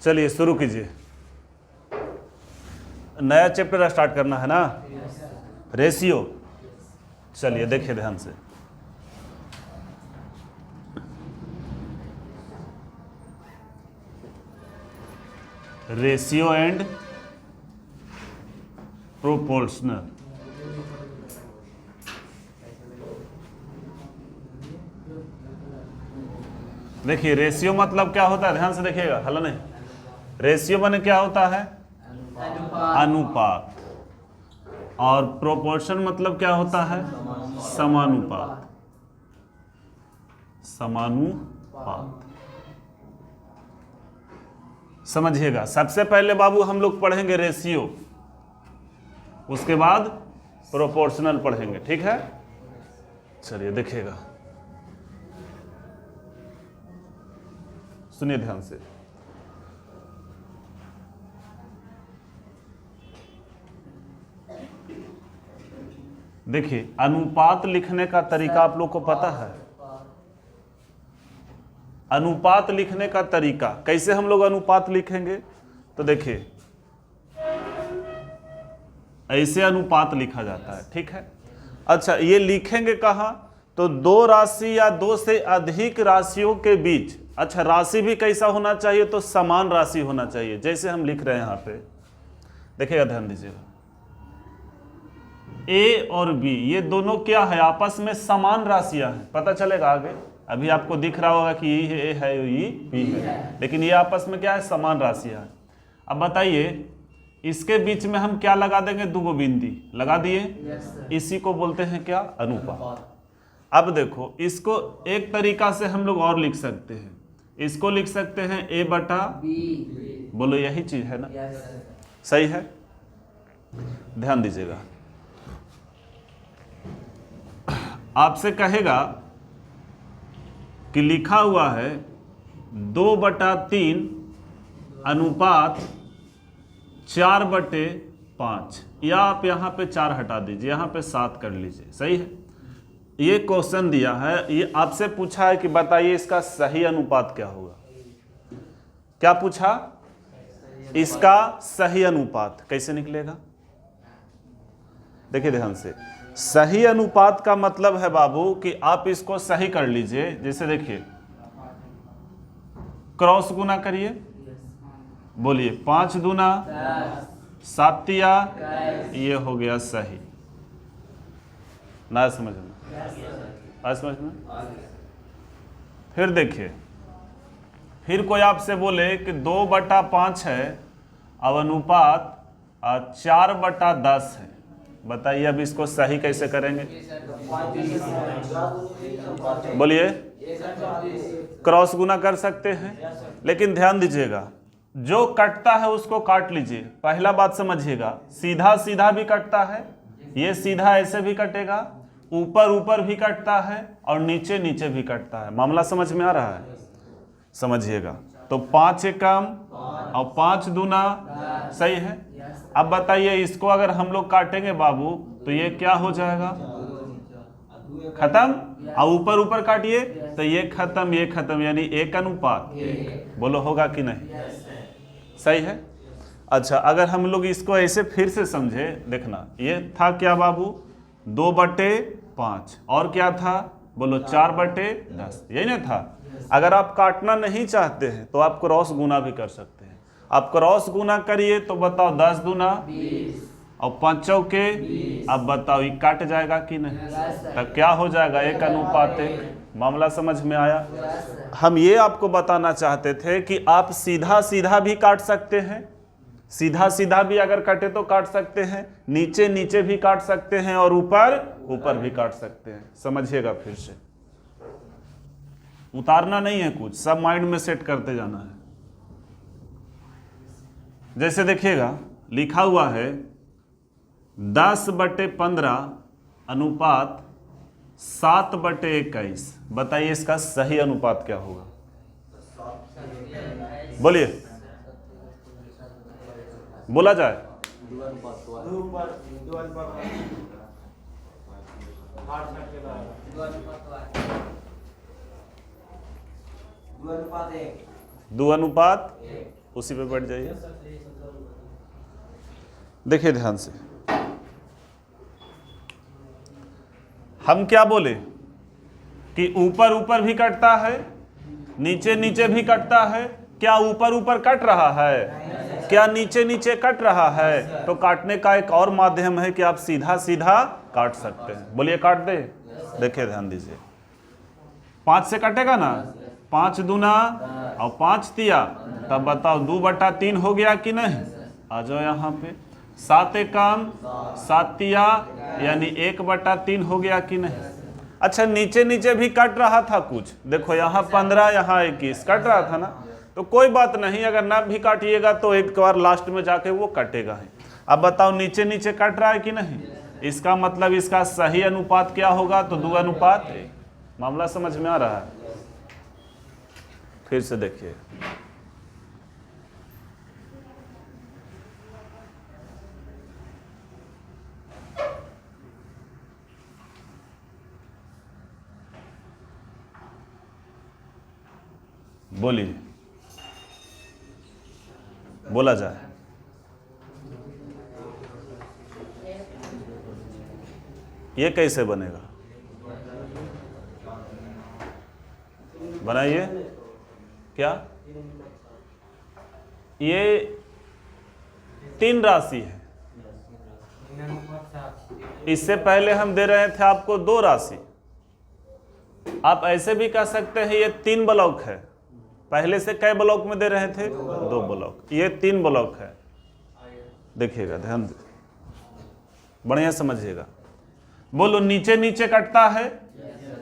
चलिए शुरू कीजिए। नया चैप्टर स्टार्ट करना है ना, रेशियो। चलिए देखिए ध्यान से। Ratio and proportional. देखिए रेशियो मतलब क्या होता है, ध्यान से देखिएगा। हल नहीं, रेशियो माने क्या होता है, अनुपात। और प्रोपोर्शन मतलब क्या होता है, समानुपात। समानुपात समझिएगा। सबसे पहले बाबू हम लोग पढ़ेंगे रेशियो, उसके बाद प्रोपोर्शनल पढ़ेंगे, ठीक है। चलिए देखिएगा, सुनिए ध्यान से। देखिए अनुपात लिखने का तरीका आप लोग को पता है। अनुपात लिखने का तरीका कैसे हम लोग अनुपात लिखेंगे, तो देखिए ऐसे अनुपात लिखा जाता है, ठीक है। अच्छा ये लिखेंगे कहाँ, तो दो राशि या दो से अधिक राशियों के बीच। अच्छा राशि भी कैसा होना चाहिए, तो समान राशि होना चाहिए। जैसे हम लिख रहे हैं यहाँ पे, देखिएगा ध्यान दीजिएगा। ए और बी ये दोनों क्या है, आपस में समान राशियां हैं। पता चलेगा आगे, अभी आपको दिख रहा होगा कि ये ए है ये बी है, लेकिन ये आपस में क्या है, समान राशियां हैं। अब बताइए इसके बीच में हम क्या लगा देंगे, दो बिंदी लगा दिए। इसी को बोलते हैं क्या, अनुपात। अब देखो इसको एक तरीका से हम लोग और लिख सकते हैं। इसको लिख सकते हैं ए बटा बी। बोलो यही चीज है ना, सही है। ध्यान दीजिएगा, आपसे कहेगा कि लिखा हुआ है 2/3 अनुपात 4/5, या आप यहाँ पे 4 हटा दीजिए, यहाँ पे 7 कर लीजिए, सही है। ये क्वेश्चन दिया है, ये आपसे पूछा है कि बताइए इसका सही अनुपात क्या होगा। क्या पूछा, इसका सही अनुपात कैसे निकलेगा। देखिए ध्यान से, सही अनुपात का मतलब है बाबू कि आप इसको सही कर लीजिए। जैसे देखिए क्रॉस गुना करिए, बोलिए 5 दूना 7 तिया, ये हो गया सही। ना समझ में, आज समझ में। फिर देखिए, फिर कोई आपसे बोले कि 2/5 है, अब अनुपात 4/10 है। बताइए अब इसको सही कैसे करेंगे, बोलिए। क्रॉस गुना कर सकते हैं, लेकिन ध्यान दीजिएगा जो कटता है उसको काट लीजिए। पहला बात समझिएगा, सीधा सीधा भी कटता है, ये सीधा ऐसे भी कटेगा, ऊपर ऊपर भी कटता है और नीचे नीचे भी कटता है। मामला समझ में आ रहा है, समझिएगा। तो 5 एकम और 5 दूना, सही है। अब बताइए इसको अगर हम लोग काटेंगे बाबू तो ये क्या हो जाएगा, खत्म। और ऊपर ऊपर काटिए तो ये खत्म ये खत्म, यानी 1:1। बोलो होगा कि नहीं, सही है। अच्छा अगर हम लोग इसको ऐसे फिर से समझे, देखना ये था क्या बाबू, 2/5 और क्या था, बोलो 4/10, यही ना था। अगर आप काटना नहीं चाहते हैं तो आप क्रॉस गुना भी कर सकते हैं। आप क्रॉस गुना करिए तो बताओ 10 दूना 20 और 5 चौके, अब बताओ ये काट जाएगा कि नहीं, तब क्या हो जाएगा, 1:1। मामला समझ में आया। हम ये आपको बताना चाहते थे कि आप सीधा सीधा भी काट सकते हैं, सीधा सीधा भी अगर कटे तो काट सकते हैं, नीचे नीचे भी काट सकते हैं और ऊपर ऊपर भी काट सकते हैं। समझिएगा, फिर से उतारना नहीं है कुछ, सब माइंड में सेट करते जाना है। जैसे देखिएगा लिखा हुआ है 10/15 अनुपात 7/21। बताइए इसका सही अनुपात क्या होगा, बोलिए, बोला जाए। दो अनुपात उसी पे बैठ जाइए। देखिए ध्यान से, हम क्या बोले कि ऊपर ऊपर भी कटता है, नीचे नीचे भी कटता है। क्या ऊपर ऊपर कट रहा है? क्या नीचे नीचे कट रहा है? तो काटने का एक और माध्यम है कि आप सीधा सीधा काट सकते हैं। बोलिए काट दे। देखिए ध्यान दीजिए, 5 से कटेगा ना, 5 दूना और 5 तिया, तब बताओ 2/3 हो गया कि नहीं? आ जाओ यहाँ पे। 7 एकम 7 तिया यानी 1/3 हो गया कि नहीं? अच्छा, नीचे नीचे भी कट रहा था कुछ, देखो यहाँ 15 यहाँ 21 कट रहा था ना, तो कोई बात नहीं, अगर ना भी काटिएगा तो एक बार लास्ट में जाके वो कटेगा ही। अब बताओ नीचे नीचे कट रहा है कि नहीं? इसका मतलब इसका सही अनुपात क्या होगा? तो 2:1। मामला समझ में आ रहा है? फिर से देखिए, बोलिए, बोला जाए। ये कैसे बनेगा? बनाइए। क्या ये 3 राशि है? इससे पहले हम दे रहे थे आपको 2 राशि। आप ऐसे भी कह सकते हैं ये 3 ब्लॉक है। पहले से कई ब्लॉक में दे रहे थे? 2 ब्लॉक, ये 3 ब्लॉक है। देखिएगा, ध्यान दे, बढ़िया समझिएगा। बोलो, नीचे नीचे कटता है,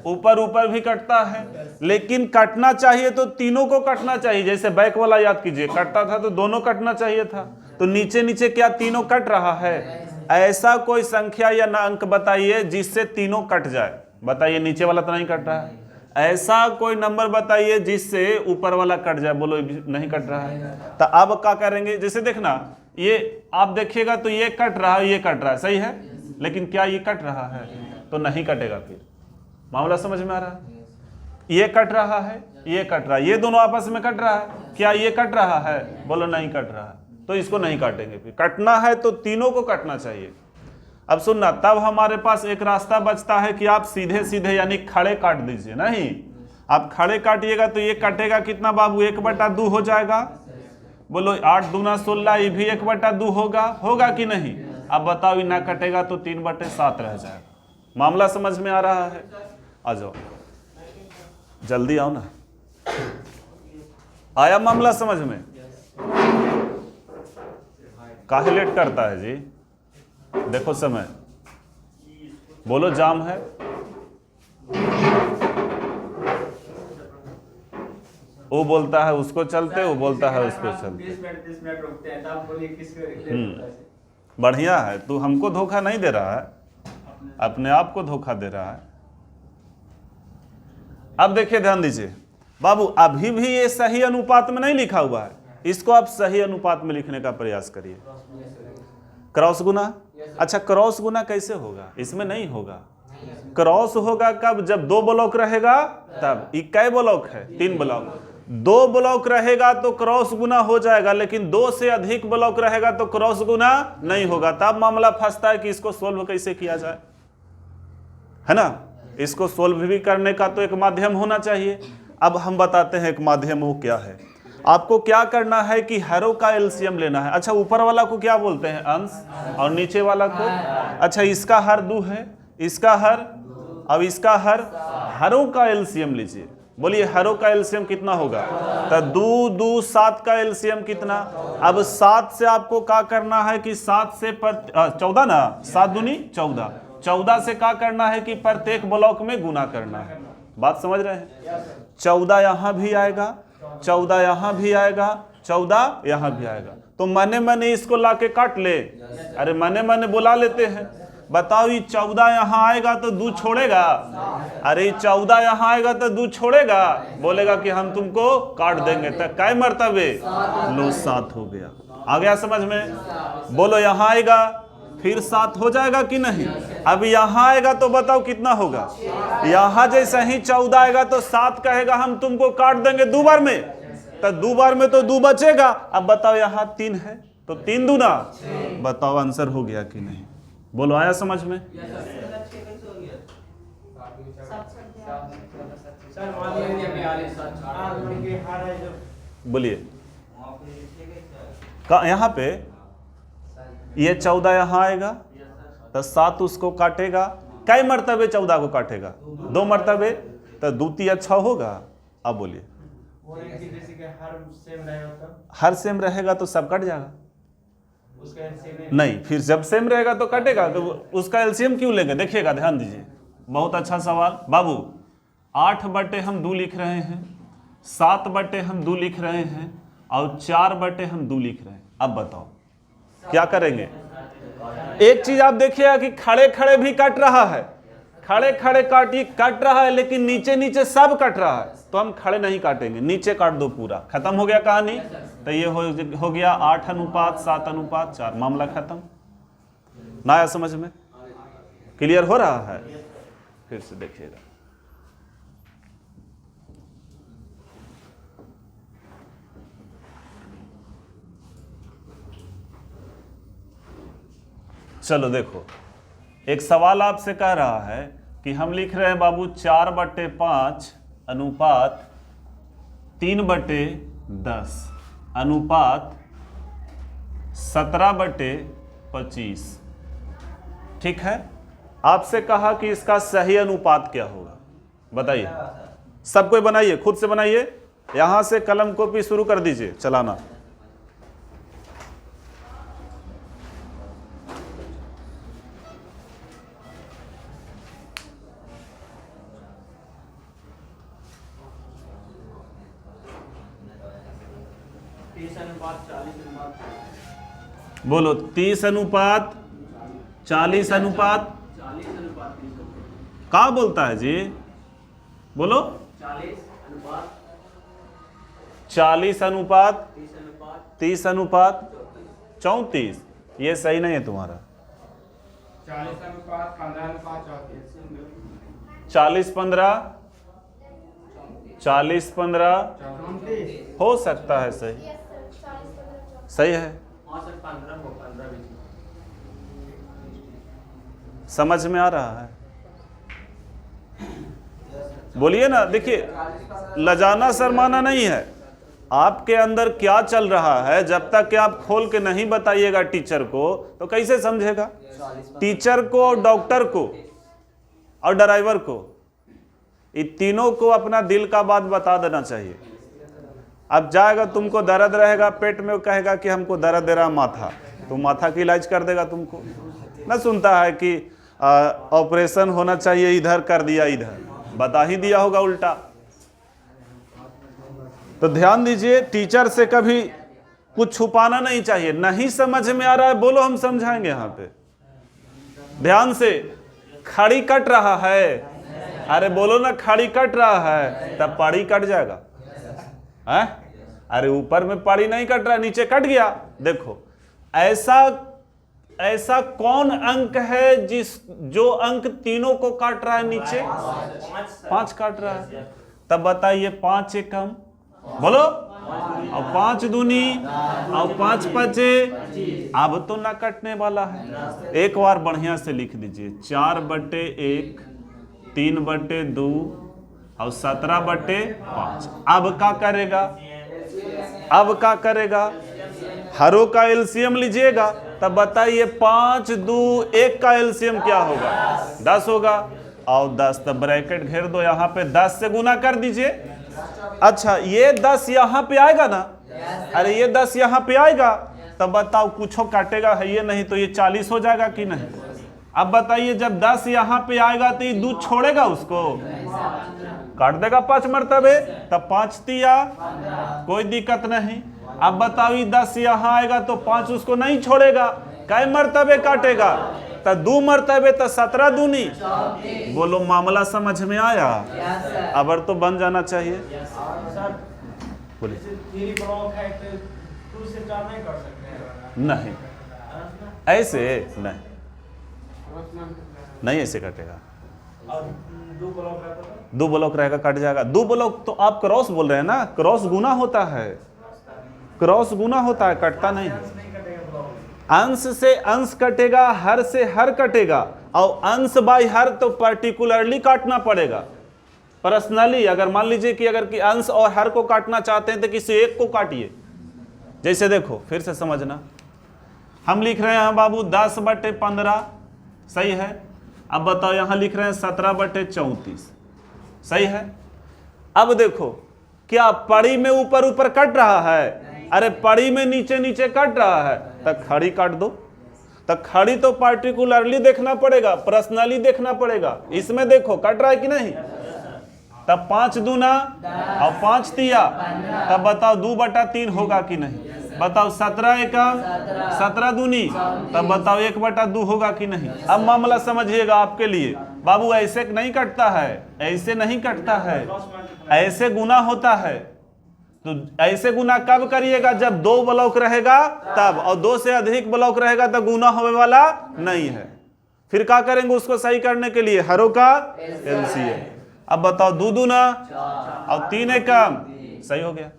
ऊपर ऊपर भी कटता है, लेकिन कटना चाहिए तो तीनों को कटना चाहिए। जैसे बैक वाला याद कीजिए, कटता था तो दोनों कटना चाहिए था। तो नीचे नीचे क्या तीनों कट रहा है? ऐसा कोई संख्या या ना अंक बताइए जिससे तीनों कट जाए। बताइए, नीचे वाला तो नहीं कट रहा है। ऐसा कोई नंबर बताइए जिससे ऊपर वाला कट जाए। बोलो, नहीं कट रहा है। तो अब क्या करेंगे? जैसे देखना, ये आप देखिएगा तो ये कट रहा है, ये कट रहा है, सही है, लेकिन क्या ये कट रहा है? तो नहीं कटेगा। फिर मामला समझ में आ रहा है? ये कट रहा है, ये कट रहा है, ये दोनों आपस में कट रहा है। क्या ये कट रहा है? बोलो नहीं कट रहा है, तो इसको नहीं काटेंगे। फिर कटना है तो तीनों को कटना चाहिए। अब सुनना, तब हमारे पास एक रास्ता बचता है कि आप सीधे सीधे यानी खड़े काट दीजिए। नहीं, आप खड़े काटिएगा तो ये कटेगा कितना बाबू? 1/2 हो जाएगा। बोलो, 8 दूना 16, ये भी 1/2 होगा कि नहीं? अब बताओ, ना कटेगा तो 3/7 रह जाएगा। मामला समझ में आ रहा है? आ जाओ, जल्दी आओ ना। आया मामला समझ में? काहे लेट करता है जी? देखो समय, बोलो जाम है। वो बोलता है उसको चलते, वो बोलता है उसको चलते। 20 मिनट रुकते हैं, तब बोलिए किसको। बढ़िया है, तू हमको धोखा नहीं दे रहा है, अपने आप को धोखा दे रहा है। अब देखिए, ध्यान दीजिए बाबू, अभी भी ये सही अनुपात में नहीं लिखा हुआ है, इसको आप सही अनुपात में लिखने का प्रयास करिए। क्रॉस गुना। अच्छा, क्रॉस गुना कैसे होगा? इसमें नहीं होगा। क्रॉस होगा कब? जब 2 ब्लॉक रहेगा तब। कै ब्लॉक है? 3 ब्लॉक। 2 ब्लॉक रहेगा तो क्रॉस गुना हो जाएगा, लेकिन 2 से अधिक ब्लॉक रहेगा तो क्रॉस गुना नहीं होगा। तब मामला फंसता है कि इसको सोल्व कैसे किया जाए, है ना? इसको सोल्व भी करने का तो एक माध्यम होना चाहिए। अब हम बताते हैं एक माध्यम वो क्या है। आपको क्या करना है कि हरों का एलसीएम लेना है। अच्छा, ऊपर वाला को क्या बोलते हैं? अंश, और नीचे वाला को? अच्छा, इसका हर 2 है, इसका हर, अब इसका हर, हरों का एलसीएम लीजिए। बोलिए, हरों का एलसीएम कितना होगा? तो 2 2 7 का एलसीएम कितना? अब 7 से आपको क्या करना है कि 7 से 14 ना, 7 दूनी 14, 14 से क्या करना है कि प्रत्येक ब्लॉक में गुना करना है। बात समझ रहे हैं? 14 यहां भी आएगा, 14 यहां भी आएगा, 14 यहां भी आएगा। तो मने मने इसको लाके काट ले। अरे मने मने बुला लेते हैं। बताओ, ये 14 यहां आएगा तो 2 छोड़ेगा? अरे 14 यहां आएगा तो 2 छोड़ेगा? बोलेगा कि हम तुमको काट देंगे। तो कै मर्तबे? लो, 7 हो गया। आ गया समझ में? बोलो, यहां आएगा फिर 7 हो जाएगा कि नहीं? अब यहां आएगा तो बताओ कितना होगा? यहां जैसे ही 14 आएगा तो 7 कहेगा हम तुमको काट देंगे 2 बार में। तो 2 बार में तो 2 बचेगा। अब बताओ यहाँ 3 है तो 3 दूना, बताओ आंसर हो गया कि नहीं? बोलो, आया समझ में? सर मान लीजिए 42 बोलिए यहाँ पे ये 14 यहाँ आएगा तो 7 उसको काटेगा। कई मर्तबे 14 को काटेगा? 2 मर्तबे, तो 2 तिया 6 होगा। अब बोलिए, हर सेम रहेगा तो सब कट जाएगा। नहीं, फिर जब सेम रहेगा तो कटेगा, तो उसका एलसीएम क्यों लेंगे? देखिएगा, ध्यान दीजिए, बहुत अच्छा सवाल बाबू। 8 बटे हम 2 लिख रहे हैं, 7 बटे हम 2 लिख रहे हैं और 4 बटे हम 2 लिख रहे हैं। अब बताओ क्या करेंगे? एक चीज आप देखिएगा कि खड़े खड़े भी कट रहा है, खड़े खड़े कट रहा है, लेकिन नीचे नीचे सब कट रहा है। तो हम खड़े नहीं काटेंगे, नीचे काट दो, पूरा खत्म हो गया कहानी। तो ये हो गया 8:7:4, मामला खत्म। ना आया समझ में? क्लियर हो रहा है? फिर से देखिएगा, चलो देखो, एक सवाल आपसे कह रहा है कि हम लिख रहे हैं बाबू 4/5 अनुपात 3/10 अनुपात 17/25। ठीक है, आपसे कहा कि इसका सही अनुपात क्या होगा, बताइए। सब कोई बनाइए, खुद से बनाइए, यहां से कलम कॉपी शुरू कर दीजिए चलाना। बोलो 30:40:40 कहाँ बोलता है जी? बोलो 40:30:34। ये सही नहीं है तुम्हारा। 40:15 हो सकता है, सही सही है। समझ में आ रहा है? बोलिए ना। देखिए, लजाना शर्माना नहीं है, आपके अंदर क्या चल रहा है जब तक कि आप खोल के नहीं बताइएगा टीचर को तो कैसे समझेगा? टीचर को, डॉक्टर को और ड्राइवर को, ये तीनों को अपना दिल का बात बता देना चाहिए। अब जाएगा, तुमको दर्द रहेगा पेट में, कहेगा कि हमको दर्द दे रहा माथा, तो माथा की इलाज कर देगा तुमको। ना सुनता है कि ऑपरेशन होना चाहिए, इधर कर दिया, इधर बता ही दिया होगा उल्टा। तो ध्यान दीजिए, टीचर से कभी कुछ छुपाना नहीं चाहिए। नहीं समझ में आ रहा है बोलो, हम समझाएंगे। यहाँ पे ध्यान से, खड़ी कट रहा है, अरे बोलो ना, खड़ी कट रहा है, तब पाड़ी कट जाएगा। है? अरे ऊपर में पाड़ी नहीं कट रहा, नीचे कट गया। देखो, ऐसा कौन अंक है जो अंक तीनों को काट रहा है? नीचे 5 काट रहा है। तब बताइए 5 एकम, बोलो, और 5 दूनी और 5 पचे, अब तो ना कटने वाला है। एक बार बढ़िया से लिख दीजिए, 4/1, 3/2 और 17/5। अब क्या करेगा? हरों का एलसीएम लीजिएगा, तब बताइए 5, 2, 1 का एलसीएम क्या होगा? 10 होगा। और 10, तब ब्रैकेट घेर दो, यहाँ पे 10 से गुना कर दीजिए। अच्छा, ये 10 यहाँ पे आएगा ना? अरे ये 10 यहाँ पे आएगा, तब बताओ कुछ काटेगा है ये? नहीं, तो ये 40 हो जाएगा कि नहीं? अब बताइए, जब 10 यहाँ पे आएगा तो ये दूध छोड़ेगा, उसको काट देगा 5 मरतबे, तब 5 तिया, कोई दिक्कत नहीं। अब बताओ, 10 यहाँ आएगा तो 5 उसको नहीं छोड़ेगा, कई मरतबे काटेगा? तो 2 मरतबे, तो 17 दूनी। बोलो, मामला समझ में आया? अब तो बन जाना चाहिए। बोलिए। नहीं, ऐसे नहीं, ऐसे कटेगा। और दो ब्लॉक रहता था। 2 ब्लॉक रहेगा कट जाएगा। 2 ब्लॉक तो आप क्रॉस बोल रहे हैं ना, क्रॉस गुना होता है, क्रॉस गुना होता है, कटता नहीं है। नहीं कटेगा ब्लॉक। अंश से अंश कटेगा, हर से हर कटेगा, और अंश बाई हर तो पर्टिकुलरली काटना पड़ेगा। पर्सनली अगर मान लीजिए कि अगर कि अंश और हर को काटना चाहते हैं तो किसी एक को काटिए। जैसे देखो फिर से समझना, हम लिख रहे हैं बाबू 10/15, सही है। अब बताओ यहाँ लिख रहे हैं 17/34, सही है। अब देखो क्या पड़ी में ऊपर ऊपर कट रहा है? अरे पड़ी में नीचे नीचे कट रहा है, तब खड़ी काट दो। तब खड़ी तो पार्टिकुलरली देखना पड़ेगा, पर्सनली देखना पड़ेगा। इसमें देखो कट रहा है कि नहीं। तब 5 दूना और 5 तिया, तब बताओ 2/3 होगा कि नहीं। बताओ 17 एकम 17 दूनी, तब बताओ 1/2 होगा कि नहीं। अब मामला समझिएगा आपके लिए बाबू, ऐसे नहीं कटता है, ऐसे नहीं कटता है, ऐसे गुना होता है। तो ऐसे गुना कब करिएगा? जब 2 ब्लॉक रहेगा तब, और 2 से अधिक ब्लॉक रहेगा तो गुना होने वाला नहीं है। फिर क्या करेंगे उसको सही करने के लिए? हरों का एलसीएम। अब बताओ 2 दूना और 3 एकम, सही हो गया।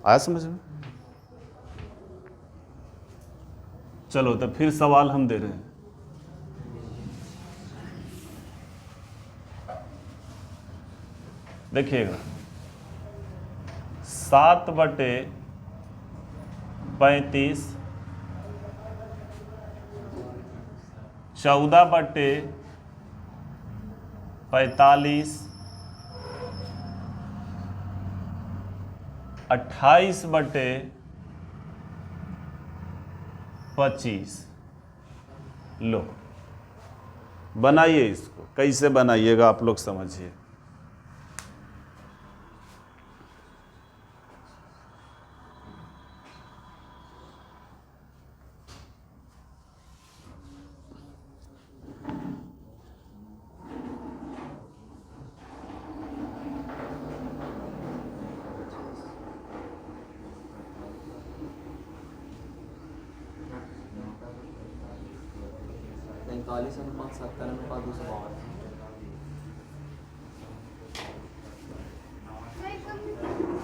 आया समझ में? चलो तो फिर सवाल हम दे रहे हैं। देखिएगा 7/35 14/45 28/25। लो बनाइए इसको, कैसे बनाइएगा आप लोग समझिए।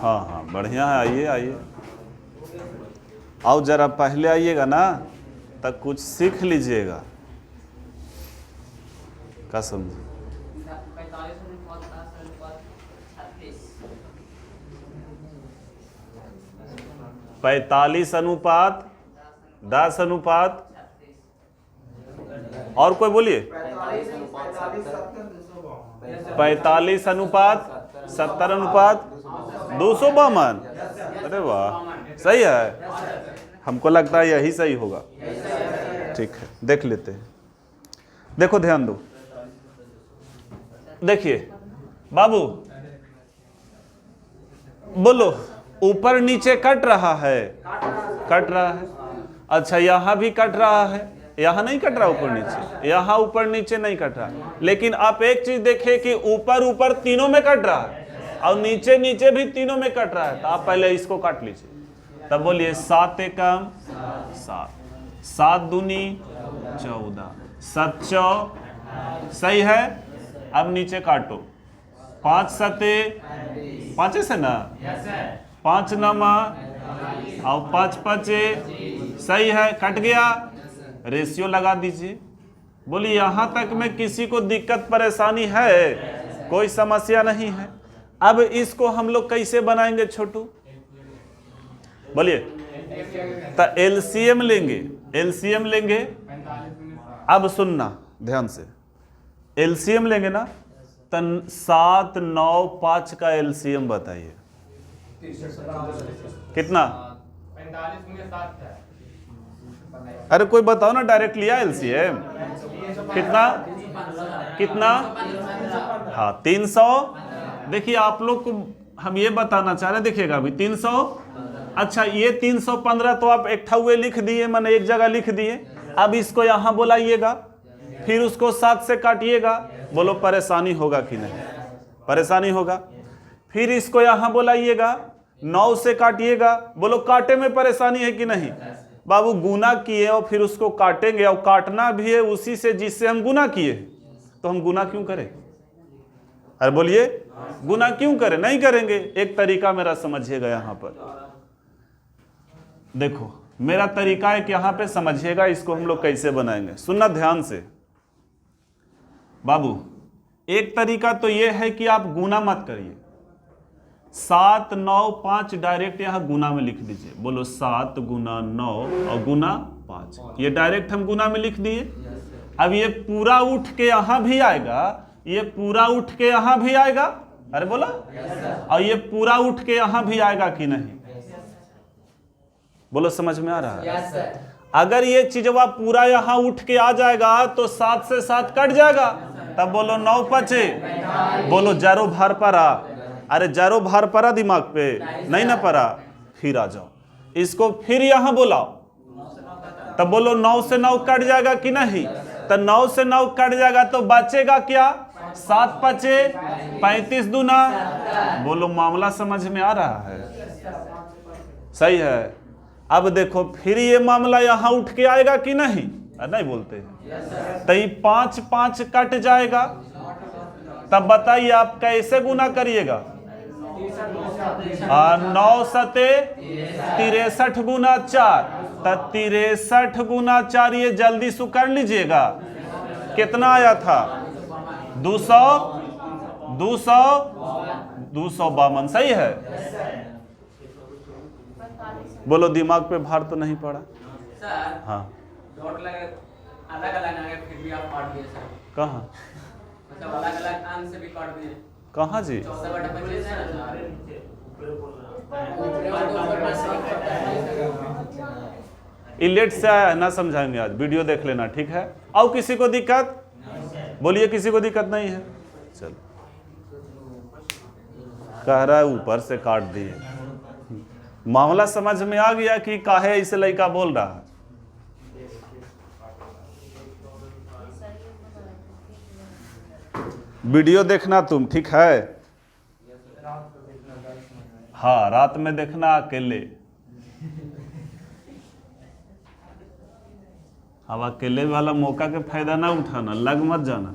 हाँ हाँ बढ़िया है, आइए आइए। आओ जरा पहले आइएगा ना, तब कुछ सीख लीजिएगा। क्या समझे? 45/10 और कोई बोलिए। 45/70/252। अरे वाह, सही है। हमको लगता है यही सही होगा। ठीक है, देख लेते हैं। देखो ध्यान दो, देखिए बाबू बोलो, ऊपर नीचे कट रहा है, कट रहा है। अच्छा यहाँ भी कट रहा है, यहाँ नहीं कट रहा ऊपर नीचे, यहाँ ऊपर नीचे नहीं कट रहा। लेकिन आप एक चीज देखें कि ऊपर ऊपर तीनों में कट रहा है और नीचे नीचे भी तीनों में कट रहा है। तो आप पहले इसको काट लीजिए, तब बोलिए 7 एकम 7, 7 दूनी 14, 7 चौ, सही है। अब नीचे काटो, 5 सते 5 से ना, 5 नमा और 5 पचे, सही है, कट गया। रेशियो लगा दीजिए। बोलिए यहाँ तक में किसी को दिक्कत परेशानी है? कोई समस्या नहीं है। अब इसको हम लोग कैसे बनाएंगे छोटू? बोलिए। तो एलसीएम लेंगे, एलसीएम लेंगे। अब सुनना ध्यान से, एलसीएम लेंगे ना, तो 7, 9, 5 का एलसीएम बताइए कितना? 45 में 7 है। अरे कोई बताओ ना, डायरेक्ट लिया एलसीएम कितना? कितना? हाँ 300। देखिए आप लोग को हम ये बताना चाह रहे हैं, देखिएगा अभी 300। अच्छा ये 315 तो आप एक ठुए लिख दिए, मैंने एक जगह लिख दिए। अब इसको यहाँ बुलाइएगा, फिर उसको 7 से काटिएगा। बोलो परेशानी होगा कि नहीं? परेशानी होगा। फिर इसको यहाँ बुलाइएगा, 9 से काटिएगा। बोलो काटे में परेशानी है कि नहीं? बाबू गुना किए और फिर उसको काटेंगे, और काटना भी है उसी से जिससे हम गुना किए। तो हम गुना क्यों करें? अरे बोलिए, गुना क्यों करें? नहीं करेंगे। एक तरीका मेरा समझिएगा यहाँ पर, देखो मेरा तरीका है कि यहाँ पे समझिएगा इसको हम लोग कैसे बनाएंगे। सुनना ध्यान से बाबू। एक तरीका तो ये है कि आप गुना मत करिए, 7 9 5 डायरेक्ट यहाँ गुना में लिख दीजिए। बोलो 7 गुना 9 और गुना 5, ये डायरेक्ट हम गुना में लिख दिए। अब ये पूरा उठ के यहाँ भी आएगा, ये पूरा उठ के यहाँ भी आएगा। अरे बोला, और ये पूरा उठ के यहाँ भी आएगा कि नहीं? बोलो समझ में आ रहा है? अगर ये चीजवा पूरा यहाँ उठ के आ जाएगा तो 7 से 7 कट जाएगा, तब बोलो 9 5। बोलो जारो भार परा। अरे जारो भार परा दिमाग पे? नहीं ना परा। फिर आ जाओ, इसको फिर यहाँ बोलाओ, तब बोलो 9 से 9 कट जाएगा कि नहीं? तो 9 से 9 कट जाएगा तो बचेगा क्या? 7 5 35 दूना। बोलो मामला समझ में आ रहा है? सही है। अब देखो फिर ये मामला यहाँ उठ के आएगा कि नहीं? नहीं बोलते हैं। तो ये 5 5 कट जाएगा, तब बताइए आप कैसे गुना करिएगा? 9 सते 63 गुना 4, तब 63 गुना 4, ये जल्दी से कर लीजिएगा। कितना आया था? 252। सही है। बोलो दिमाग पे भार तो नहीं पड़ा? सर हाँ। डॉट अलग अलग आगे फिर भी आप काट दिए सर। कहाँ? मतलब अलग अलग अंक से भी काट दिए। कहाँ जी? 14/25 है ना? लेट से आया है ना, समझाएंगे आज। वीडियो देख लेना, ठीक है? और किसी को दिक्कत? बोलिए किसी को दिक्कत नहीं है? चलो, कह रहा है ऊपर से काट दिए। मामला समझ में आ गया कि काहे इसे लड़का बोल रहा है? वीडियो देखना तुम, ठीक है? हाँ, रात में देखना अकेले। अब अकेले वाला मौका के फायदा ना उठाना, लग मत जाना।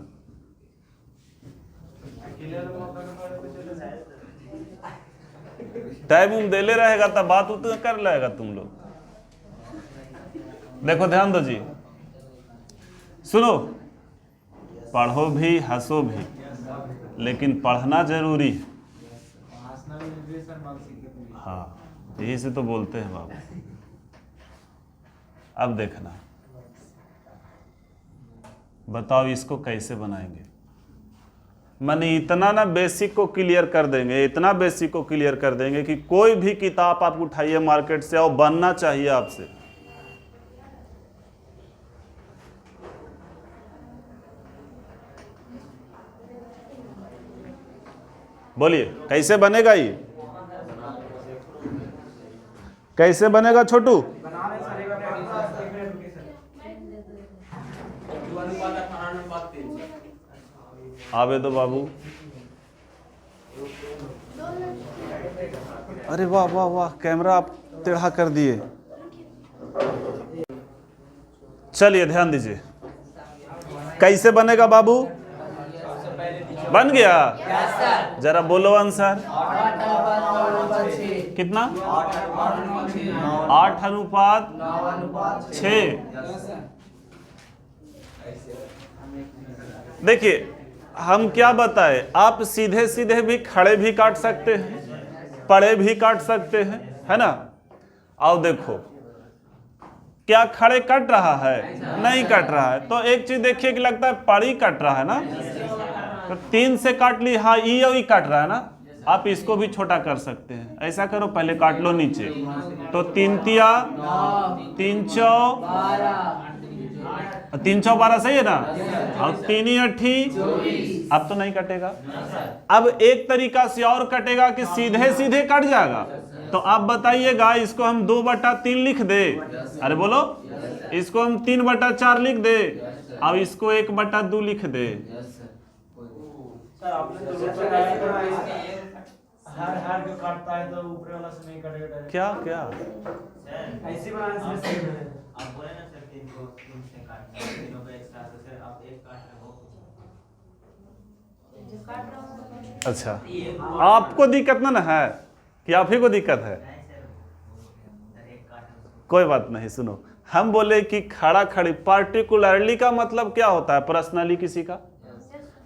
टाइम देले रहेगा तब बात उतना कर लेगा तुम लोग। देखो ध्यान दो जी, सुनो, पढ़ो भी हंसो भी, लेकिन पढ़ना जरूरी है। हाँ, यही से तो बोलते हैं बाबू। अब देखना, बताओ इसको कैसे बनाएंगे। माने इतना ना बेसिक को क्लियर कर देंगे, इतना बेसिक को क्लियर कर देंगे कि कोई भी किताब आप उठाइए मार्केट से और बनना चाहिए आपसे। बोलिए कैसे बनेगा ये? कैसे बनेगा छोटू? आवे दो बाबू। अरे वाह वाह वाह, कैमरा आप टेढ़ा कर दिए। चलिए ध्यान दीजिए, कैसे बनेगा बाबू? बन गया? जरा बोलो आंसर। कितना? 8:6। देखिए हम क्या बताएं, आप सीधे सीधे भी खड़े भी काट सकते हैं, पड़े भी काट सकते हैं, है ना? आओ देखो, क्या खड़े कट रहा है? नहीं कट रहा है। तो एक चीज देखिए कि लगता है पड़ी कट रहा है ना, तो 3 से काट ली। हाँ, ई और ई काट रहा है ना। आप इसको भी छोटा कर सकते हैं। ऐसा करो, पहले काट लो नीचे, तो 3 तिया 3 चौ 3 चौ 12 सही है ना? और 3 8। अब तो नहीं कटेगा। अब एक तरीका से और कटेगा कि सीधे सीधे कट जाएगा। तो आप बताइएगा, इसको हम 2/3 लिख दे? अरे बोलो, इसको हम 3/4 लिख दे, अब इसको 1/2 लिख दे। हर जो काटता है तो ऊपर वाला से नहीं कटेगा। क्या क्या ऐसे बनाने से सही है। आप बोले ना सर 3 से काटना है, तीनों को एक साथ, तो सर आप एक काट रहे हो। अच्छा, आपको दिक्कत ना है कि आप ही को दिक्कत है? कोई बात नहीं, सुनो, हम बोले कि खड़ा खड़ी, पार्टिकुलरली का मतलब क्या होता है? पर्सनली किसी का।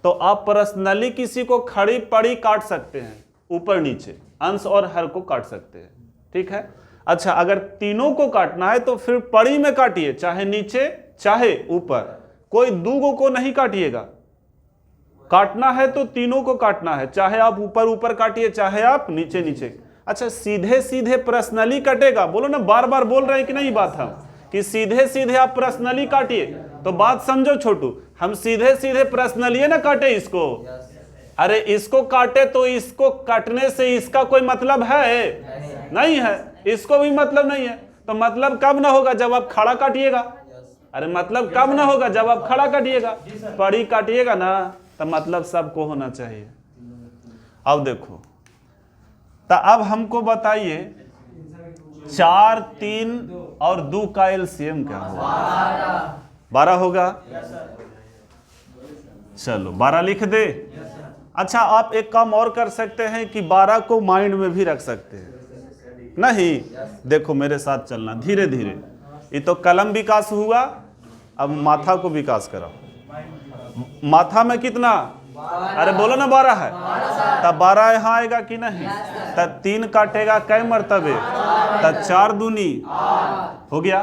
तो आप पर्सनली किसी को खड़ी पड़ी काट सकते हैं, ऊपर नीचे, अंश और हर को काट सकते हैं, ठीक है। अच्छा, अगर तीनों को काटना है तो फिर पड़ी में काटिए, चाहे नीचे चाहे ऊपर, कोई दूगो को नहीं काटिएगा। काटना है तो तीनों को काटना है, चाहे आप ऊपर ऊपर काटिए चाहे आप नीचे नीचे। अच्छा, सीधे सीधे पर्सनली कटेगा, बोलो ना, बार बार बोल रहे हैं कि नहीं बात हम, कि सीधे सीधे आप पर्सनली काटिए। तो बात समझो छोटू, हम सीधे सीधे पर्सनली ना काटे इसको, अरे इसको काटे तो इसको काटने से इसका कोई मतलब है? नहीं है, इसको भी मतलब नहीं है। तो मतलब कब ना होगा? जब आप खड़ा काटिएगा। अरे मतलब कब ना होगा? जब आप खड़ा काटिएगा। पड़ी काटिएगा ना, तो मतलब सबको होना चाहिए। अब देखो, तो अब हमको बताइए 4, 3 और 2 का एलसीएम क्या होगा? 12 होगा। चलो 12 लिख दे। अच्छा, आप एक काम और कर सकते हैं कि 12 को माइंड में भी रख सकते हैं। नहीं, देखो मेरे साथ चलना धीरे धीरे। ये तो कलम विकास हुआ, अब माथा को विकास कराओ। माथा में कितना? अरे बोलो ना, 12 है। तब 12 यहाँ आएगा कि नहीं? तब 3 काटेगा कै मर्तबे? तब 4 दूनी हो गया।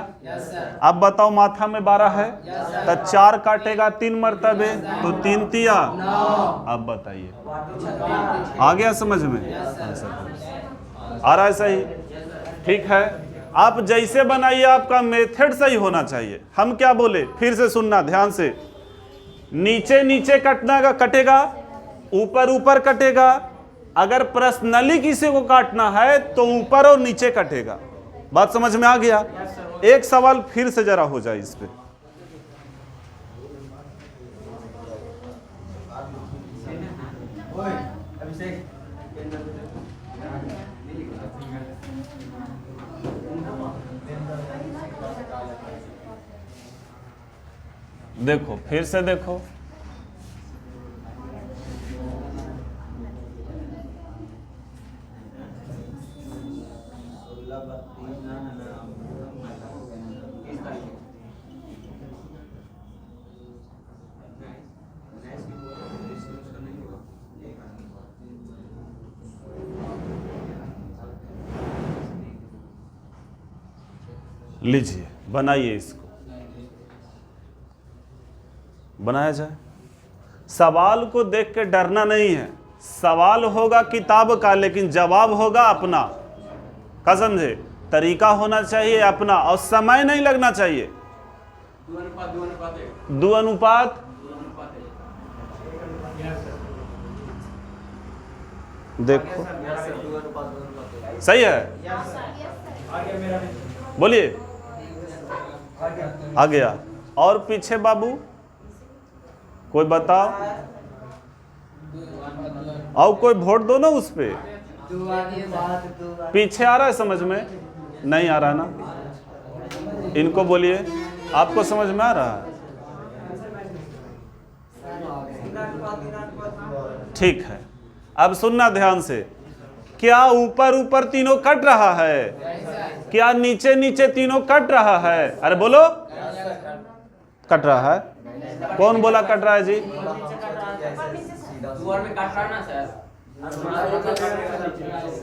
अब बताओ, माथा में 12 है, तब 4 काटेगा 3 मर्तबे, तो 3 तिया। अब बताइए, आ गया समझ में? आ रहा है सही? ठीक है। आप जैसे बनाइए, आपका मेथड सही होना चाहिए। हम क्या बोले, फिर से सुनना ध्यान से। नीचे नीचे कटेगा, ऊपर ऊपर कटेगा। अगर पर्सनली किसी को काटना है तो ऊपर और नीचे कटेगा। बात समझ में आ गया? एक सवाल फिर से जरा हो जाए इस पे। देखो, फिर से देखो। लीजिए, बनाइए, इसको बनाया जाए। सवाल को देख के डरना नहीं है। सवाल होगा किताब का, लेकिन जवाब होगा अपना। क्या समझे? तरीका होना चाहिए अपना, और समय नहीं लगना चाहिए। 2 अनुपात देखो, सही है? बोलिए, आ गया। और पीछे बाबू कोई बताओ, और कोई वोट दो ना उस पे। पीछे आ रहा है समझ में? नहीं आ रहा ना? इनको बोलिए, आपको समझ में आ रहा है? ठीक है। अब सुनना ध्यान से। क्या ऊपर ऊपर तीनों कट रहा है? क्या नीचे नीचे तीनों कट रहा है? अरे बोलो, कट रहा है। कौन बोला कट रहा है जी?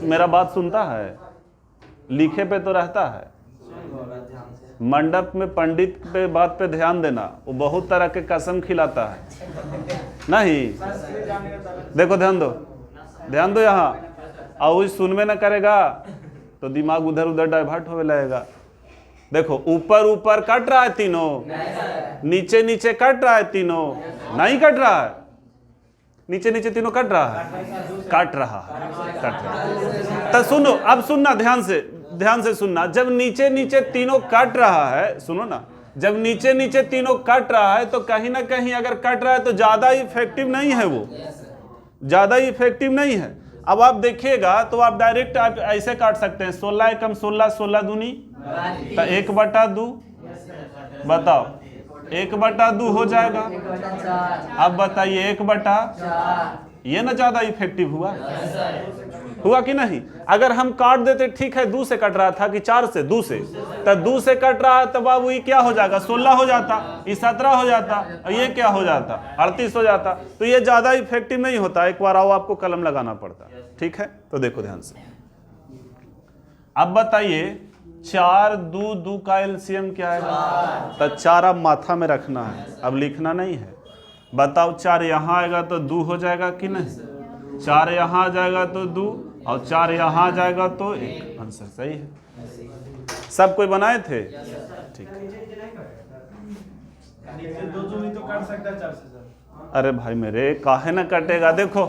मेरा बात सुनता है? लिखे पे तो रहता है। मंडप में पंडित पे बात पे ध्यान देना, वो बहुत तरह के कसम खिलाता है। नहीं, देखो ध्यान दो, ध्यान दो यहाँ। और सुनवे न करेगा तो दिमाग उधर उधर डाइवर्ट होने लगेगा। देखो, ऊपर ऊपर कट रहा है तीनों, नीचे नीचे कट रहा है तीनों, नहीं कट रहा है। नीचे नीचे तीनों कट रहा है, कट रहा है। तो सुनो, अब सुनना ध्यान से सुनना। जब नीचे नीचे तीनों कट रहा है, सुनो ना, जब नीचे नीचे तीनों कट रहा है तो कहीं ना कहीं अगर कट रहा है तो ज्यादा इफेक्टिव नहीं है, वो ज्यादा इफेक्टिव नहीं है। अब आप देखिएगा तो आप डायरेक्ट आप ऐसे काट सकते हैं, 16 एकम 16, 16 दूनी, तो 1/2। बताओ, 1/2 हो जाएगा। अब बताइए 1/4, ये ना ज्यादा इफेक्टिव हुआ, हुआ कि नहीं? अगर हम काट देते, ठीक है 2 से कट रहा था कि 4 से, 2 से, तो 2 से कट रहा है तो बाबू ये क्या हो जाएगा, 16 हो जाता, ये 17 हो जाता, और ये क्या हो जाता, 38 हो जाता। तो ये ज्यादा इफेक्टिव नहीं होता, एक बार आओ आपको कलम लगाना पड़ता। ठीक है, तो देखो ध्यान से, अब बताइए 4 2 का एलसीएम क्या है? तो 4 अब माथा में रखना है, अब लिखना नहीं है। बताओ 4 यहाँ आएगा तो 2 हो जाएगा कि नहीं? 4 यहाँ आ जाएगा तो 2, और 4 यहाँ आ जाएगा तो 1। आंसर सही है। सब कोई बनाए थे? ठीक है। दो ही तो काट सकता है 4 से सर। अरे भाई मेरे, काहे ना कटेगा? देखो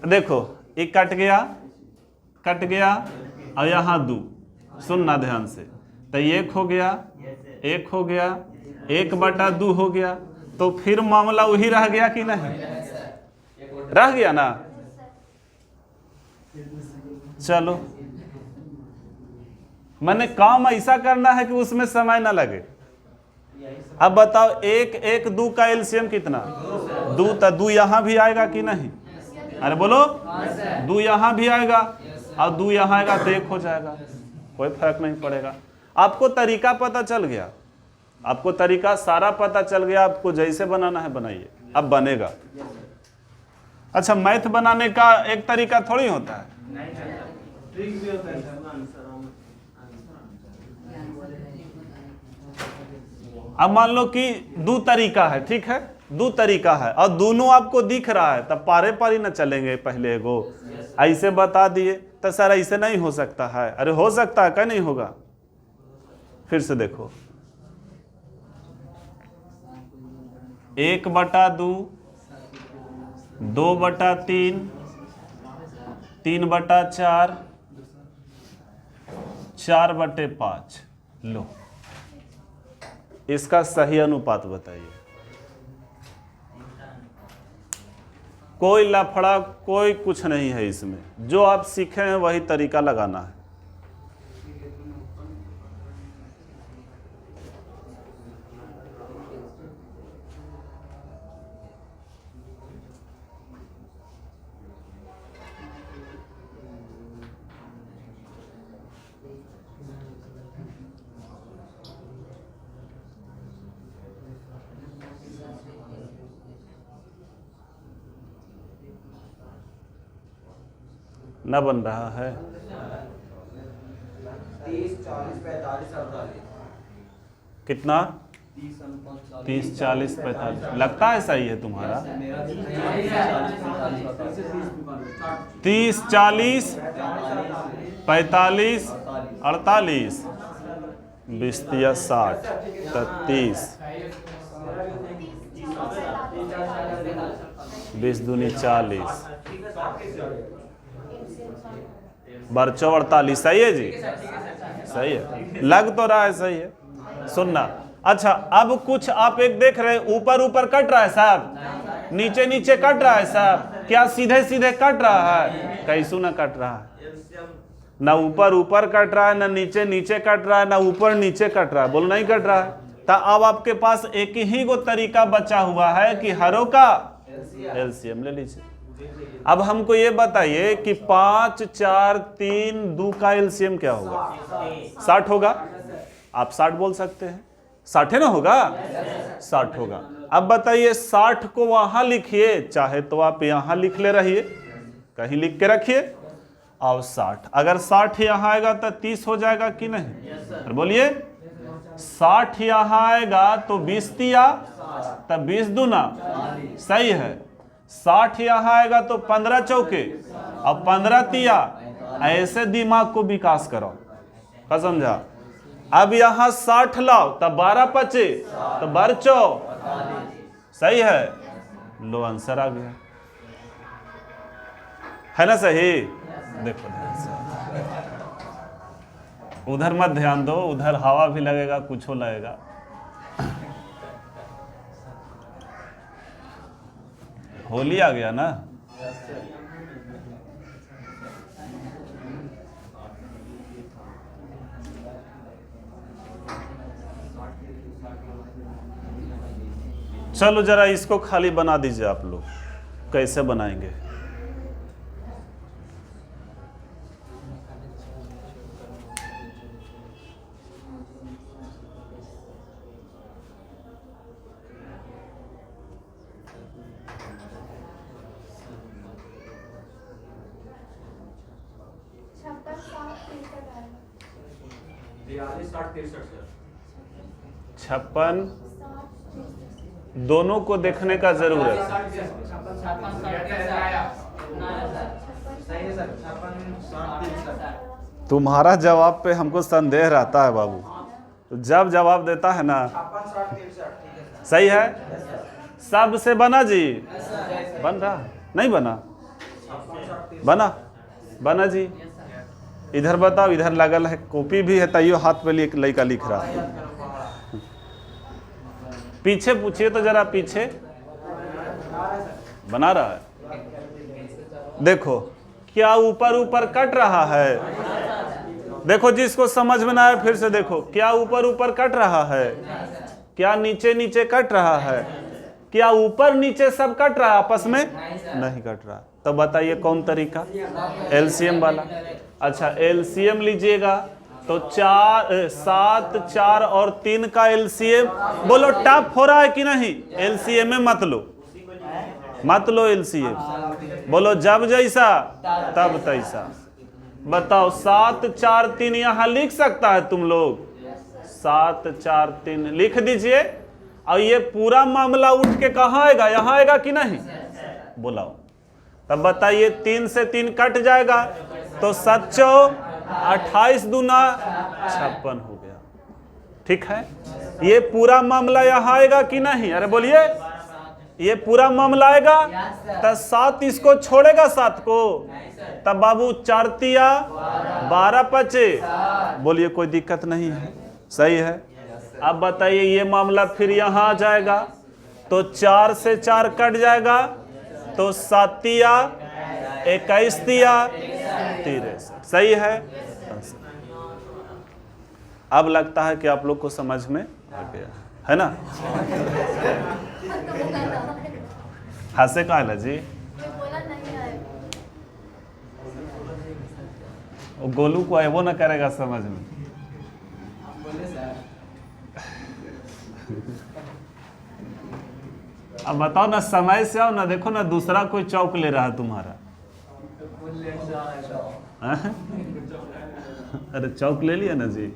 देखो, एक कट गया और यहाँ 2, सुनना ध्यान से, तो 1 हो गया, 1 हो गया, 1/2 हो गया, तो फिर मामला वही रह गया कि नहीं? रह गया ना? चलो, मैंने काम ऐसा करना है कि उसमें समय ना लगे। अब बताओ 1 1 2 का एलसीएम कितना? 2, तो 2 यहाँ भी आएगा कि नहीं? अरे बोलो, 2 यहाँ भी आएगा और 2 यहाँ आएगा तो 1 हो जाएगा, कोई फर्क नहीं पड़ेगा। आपको तरीका पता चल गया, आपको तरीका सारा पता चल गया, आपको जैसे बनाना है बनाइए, अब बनेगा। अच्छा, मैथ बनाने का एक तरीका थोड़ी होता है, ट्रिक भी होता है सर। अब मान लो कि 2 तरीका है, ठीक है, 2 तरीका है और दोनों आपको दिख रहा है, तब पारे पारी न चलेंगे। पहले एगो ऐसे बता दिए तो सर ऐसे नहीं हो सकता है, अरे हो सकता है, क्या नहीं होगा? फिर से देखो, 1/2, 2/3, 3/4, 4/5। लो, इसका सही अनुपात बताइए। कोई लफड़ा, कोई कुछ नहीं है इसमें, जो आप सीखे हैं वही तरीका लगाना है। न बन रहा है? 30 40 45 48। कितना? 30 40 45। लगता है सही है तुम्हारा? 30 40 45 48, 20 या 60, 30, 20 दूनी 40, बरचो 48। सही है जी, सही है, लग तो रहा है सही है। सुनना, अच्छा अब कुछ आप एक देख रहे, ऊपर ऊपर कट रहा है साहब, नीचे नीचे कट रहा है साहब, क्या सीधे सीधे कट रहा है? कैसू ना कट रहा है, ना ऊपर ऊपर कट रहा है, ना नीचे नीचे कट रहा है, ना ऊपर नीचे कट रहा है, बोलो नहीं कट रहा है। तो अब आपके पास एक ही को तरीका बचा हुआ है कि हरों का एलसीएम ले लीजिए। अब हमको ये बताइए कि 5 4 3 2 का एलसीएम क्या होगा? 60 होगा। आप 60 बोल सकते हैं, 60 है ना, होगा 60 होगा। अब बताइए 60 को वहां लिखिए, चाहे तो आप यहां लिख ले रहिए, कहीं लिख के रखिए, और 60, अगर 60 यहां आएगा तो 30 हो जाएगा कि नहीं? बोलिए, 60 यहां आएगा तो 20 तिया, तब 20 दूना, सही है। 60 यहाँ आएगा तो 15 चौके और 15 तिया, ऐसे दिमाग को विकास करो, क्या समझा? अब यहाँ 60 लाओ तब 12 पचे तो 12 सही है। लो आंसर आ गया, है ना सही? देखो ध्यान से, उधर मत ध्यान दो, उधर हवा भी लगेगा, कुछ लगेगा। होली आ गया ना, चलो जरा इसको खाली बना दीजिए आप लोग, कैसे बनाएंगे। छप्पन दोनों को देखने का जरूरत। तुम्हारा जवाब पे हमको संदेह रहता है बाबू, तो जब जवाब देता है ना सही है। सब से बना जी, बन रहा नहीं बना, बना बना जी। इधर बताओ, इधर लगल है, कॉपी भी है, तैयो हाथ पे एक लड़का लिख रहा है। पीछे पूछिए तो जरा, पीछे बना रहा है। देखो क्या ऊपर ऊपर कट रहा है, देखो जिसको समझ में ना आए फिर से देखो। क्या ऊपर ऊपर कट रहा है, क्या नीचे नीचे कट रहा है, क्या ऊपर नीचे सब कट रहा है, आपस में नहीं कट रहा। तो बताइए कौन तरीका, एलसीएम वाला। अच्छा एलसीएम लीजिएगा तो 7, 4 और 3 का एलसीएम बोलो टफ हो रहा है कि नहीं। एलसीएम में मत लो, मत लो एलसीएम, बोलो जब जैसा तब तैसा। बताओ 7, 4, 3 यहाँ लिख सकता है तुम लोग, 7, 4, 3 लिख दीजिए। और ये पूरा मामला उठ के कहाँ आएगा, यहाँ आएगा कि नहीं, बोलाओ। तब बताइए 3 से 3 कट जाएगा तो 7 28 दूना 56 हो गया। ठीक है, ये पूरा मामला यहाँ आएगा कि नहीं, अरे बोलिए ये पूरा मामला आएगा। तब 7 इसको छोड़ेगा 7 को, तब बाबू 4 तिया 12 पचे, बोलिए कोई दिक्कत नहीं है, सही है। अब बताइए ये मामला फिर यहाँ आ जाएगा तो 4 से 4 कट जाएगा तो 7 तिया 21 तिया 63, सही है। अब लगता है कि आप लोग को समझ में आ गया है ना। हंसे का है जी, वो गोलू को वो ना करेगा समझ में। अब बताओ ना, समय से आओ ना, देखो ना दूसरा कोई चौक ले रहा है तुम्हारा। अरे चौक ले लिया ना जी,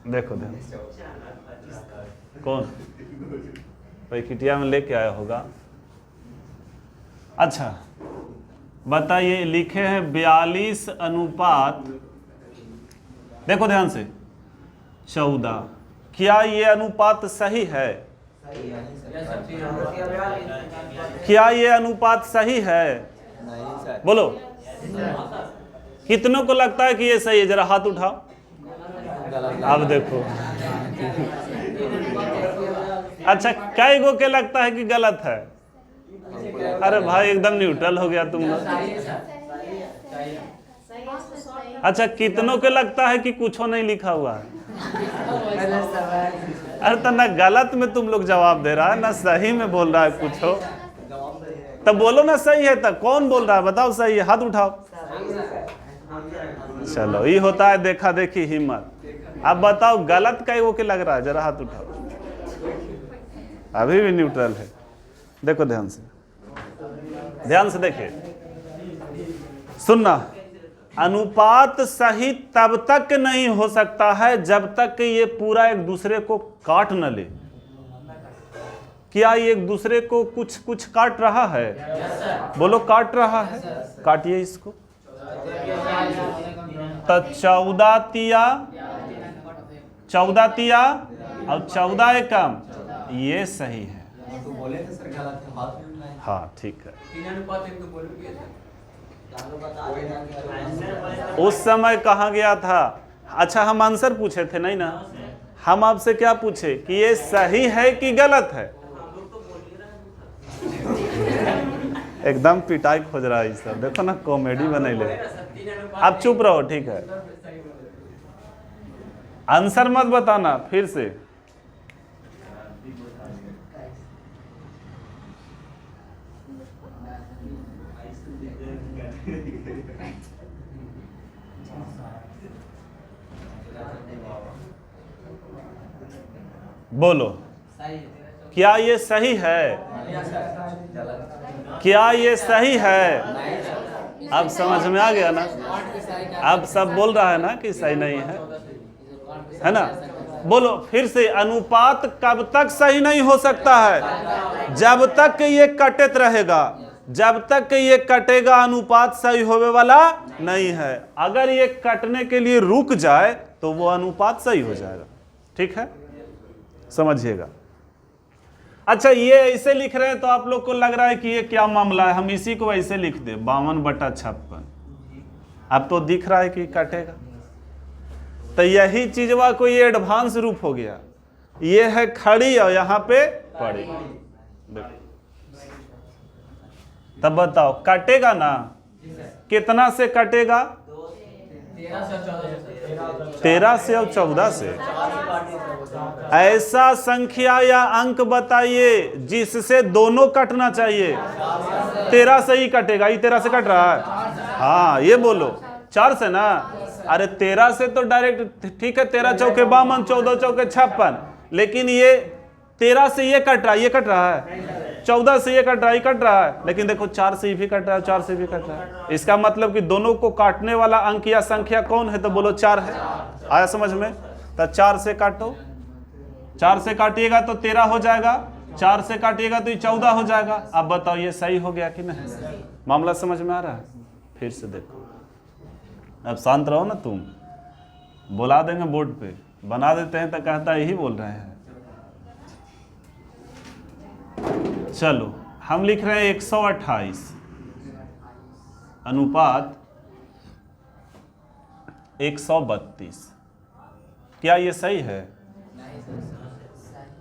देखो देखो कौन पैकेटिया में लेके आया होगा। अच्छा बताइए, लिखे हैं 42 अनुपात, देखो ध्यान से 14, क्या ये अनुपात सही है, क्या ये अनुपात सही है, बोलो कितनों को लगता है कि ये सही है, जरा हाथ उठाओ। अब देखो अच्छा कई गो के लगता है कि गलत है, अरे भाई एकदम न्यूट्रल हो गया तुम लोग। अच्छा कितनों के लगता है कि कुछ नहीं लिखा हुआ है, अरे तो ना गलत में तुम लोग जवाब दे रहा है ना सही में बोल रहा है कुछ हो, तब बोलो ना सही है। तब कौन बोल रहा है बताओ सही है, हाथ उठाओ। चलो ये होता है देखा देखी हिम्मत। अब बताओ गलत कई वो के लग रहा है, जरा हाथ उठाओ। अभी भी न्यूट्रल है, देखो ध्यान से, ध्यान से देखिए, सुनना। अनुपात सही तब तक नहीं हो सकता है जब तक ये पूरा एक दूसरे को काट न ले। क्या ये एक दूसरे को कुछ कुछ काट रहा है, बोलो काट रहा है, काटिए इसको। तो 14 तिया और 14 एकम, ये सही है। हाँ ठीक है, उस समय कहाँ गया था। अच्छा हम आंसर पूछे थे नहीं ना, हम आपसे क्या पूछे कि ये सही है कि गलत है। एकदम पिटाई खोज रहा है सब, देखो ना कॉमेडी बने ले। आप चुप रहो, ठीक है, आंसर मत बताना फिर से। बोलो, क्या ये सही है? क्या ये सही है? अब समझ में आ गया ना? अब सब बोल रहा है ना कि सही नहीं है ना? बोलो फिर से, अनुपात कब तक सही नहीं हो सकता है? जब तक कि ये कटित रहेगा। जब तक कि ये कटेगा अनुपात सही होने वाला नहीं है। अगर ये कटने के लिए रुक जाए तो वो अनुपात सही हो जाएगा। ठीक है, समझिएगा। अच्छा, ये ऐसे लिख रहे हैं तो आप लोग को लग रहा है कि ये क्या मामला है, हम इसी को ऐसे लिख दे 52/56। अब तो दिख रहा है कि कटेगा। तो यही चीजवा कोई एडवांस रूप हो गया। ये है खड़ी और यहाँ पे पड़ी। तब बताओ कटेगा ना? कितना से कटेगा? 13 से और 14 से। ऐसा संख्या या अंक बताइए जिससे दोनों कटना चाहिए। 13 से ही कटेगा। ये 13 से कट रहा है? हाँ, ये बोलो 4 से ना। अरे 13 से तो डायरेक्ट ठीक है, 13 चौके 52, 14 चौके 56। लेकिन ये 13 से ये कट रहा है, ये कट रहा है। 14 से ये कट रहा है, ये कट रहा है। लेकिन देखो 4 से भी कट रहा है, 4 से भी कट रहा है। इसका मतलब कि दोनों को काटने वाला अंक या संख्या कौन है? तो बोलो 4 है। आया समझ में? तो 4 से काटो। 4 से काटिएगा तो 13 हो जाएगा, 4 से काटिएगा तो ये 14 हो जाएगा। अब बताओ ये सही हो गया कि नहीं? मामला समझ में आ रहा है? फिर से देखो, अब शांत रहो ना तुम। बुला देंगे बोर्ड पे, बना देते हैं तो कहता यही बोल रहे हैं। चलो हम लिख रहे हैं 128 अनुपात 132। क्या ये सही है?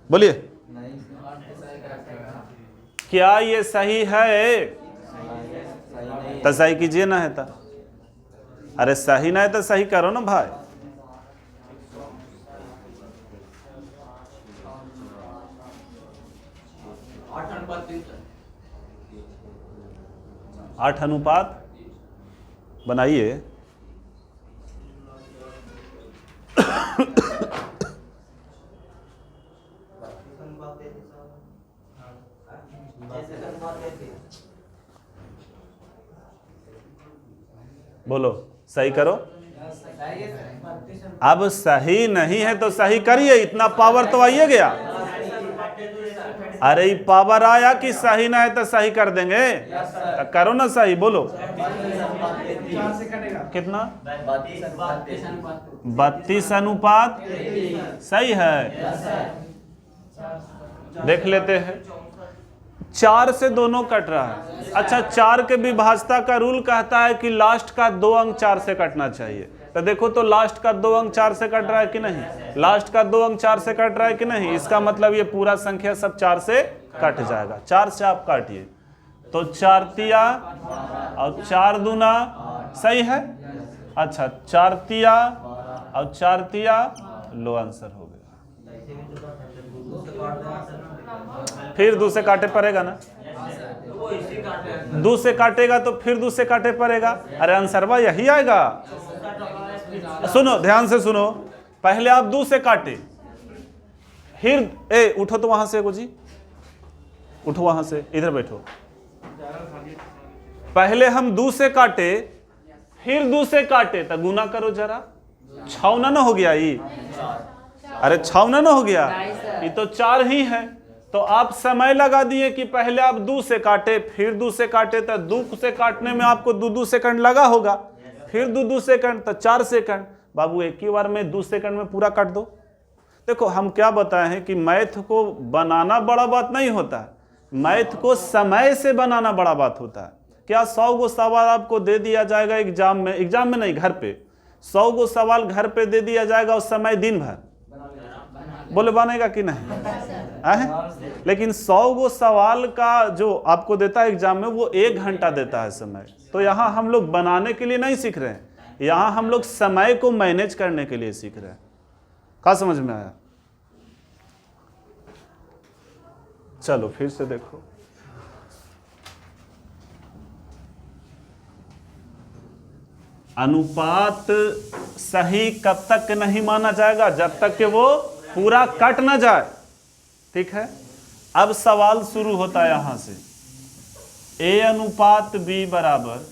बोलिए, क्या ये सही है? तो सही कीजिए ना है तो। अरे सही ना है तो सही करो ना भाई। आठ अनुपात बनाइए। बोलो सही करो। अब सही नहीं है तो सही करिए, इतना पावर तो आइए गया। अरे ये पावर आया कि सही ना है तो सही कर देंगे। तो करो ना सही, बोलो कितना? 32 अनुपात सही है। देख लेते हैं। 4 से दोनों कट रहा है। अच्छा, 4 के विभाजता का रूल कहता है कि लास्ट का 2 अंक 4 से कटना चाहिए। तो देखो तो लास्ट का 2 अंक 4 से कट रहा है कि नहीं? लास्ट का 2 अंक 4 से कट रहा है कि नहीं? इसका मतलब ये पूरा संख्या सब 4 से कट जाएगा। 4 से आप काटिए तो 4 तिया और 4 दूना सही है। अच्छा, 4 तिया और 4 तिया, लो आंसर हो गया। फिर 2 से काटे पड़ेगा ना? 2 से काटेगा तो फिर 2 से काटे पड़ेगा। अरे आंसरवा यही आएगा। सुनो, ध्यान से सुनो। पहले आप 2 से काटे, फिर उठो तो वहां से जी, उठो वहां से, इधर बैठो। पहले हम 2 से काटे, फिर 2 से काटे तो गुना करो जरा। 6 ना हो गया ये? अरे 6 ना हो गया? ये तो 4 ही है। तो आप समय लगा दिए कि पहले आप 2 से काटे, फिर 2 से काटे, तो 2 से काटने में आपको 2 सेकंड लगा होगा। फिर 2 सेकंड तो 4 सेकंड। बाबू एक ही बार में 2 सेकंड में पूरा काट दो। देखो हम क्या बताए हैं कि मैथ को बनाना बड़ा बात नहीं होता है, मैथ को समय से बनाना बड़ा बात होता है। क्या 100 गो सवाल आपको दे दिया जाएगा एग्जाम में नहीं, घर पे 100 गो सवाल घर पे दे दिया जाएगा उस समय दिन भर, बोले बनेगा कि नहीं? लेकिन 100 गो सवाल का जो आपको देता है एग्जाम में वो 1 घंटा देता है समय। तो यहाँ हम लोग बनाने के लिए नहीं सीख रहे हैं, यहाँ हम लोग समय को मैनेज करने के लिए सीख रहे हैं। क्या समझ में आया? चलो फिर से देखो। अनुपात सही कब तक नहीं माना जाएगा? जब तक कि वो पूरा कट ना जाए। ठीक है, अब सवाल शुरू होता है यहां से, A अनुपात B बराबर